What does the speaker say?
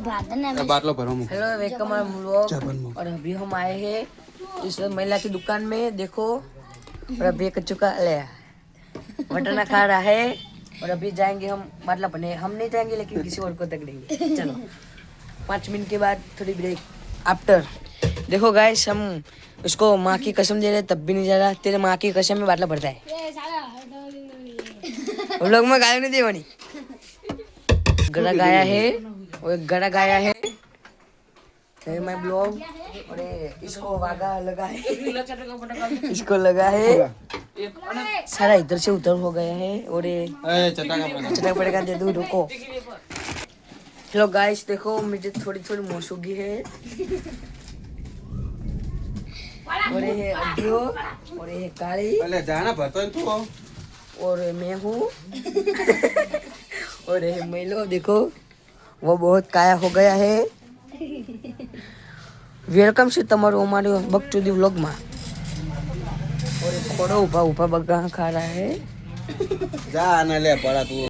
बाटलो भरो मुझे। Hello welcome my vlog. और अभी हम आए हैं इस महिला की दुकान में, देखो। और अभी कच्चू का ले मटन खा रहा है। और अभी जाएंगे हम, मतलब हम नहीं जाएंगे लेकिन किसी और को पकड़ेंगे। चलो 5 मिनट के बाद थोड़ी ब्रेक आफ्टर। देखो गाइस, हम उसको माँ की कसम दे रहे तब भी नहीं जा रहा। तेरे माँ की कसम में बाटला भरता है। हम लोग में गाय नहीं देवानी। गड़ा गाया है और एक गड़ा गाया है। मैं ब्लॉग और इसको वागा लगा है, इसको लगा है। सारा इधर से उधर हो गया है। और चटका पड़ेगा, दे दूं, रुको। हेलो गाइस, देखो मुझे थोड़ी थोड़ी मौसूगी है। और ये अड्डियो और ये काली। पहले जाना भरतो तू। और मैं हूँ। और ये मैलो, देखो वो बहुत काया हो गया है। વેલકમ છે તમારું અમારો બકચોદી વ્લોગમાં। और खोड़ो ऊपा ऊपा बग्गा खा रहा है। जा ना ले पड़ा तू।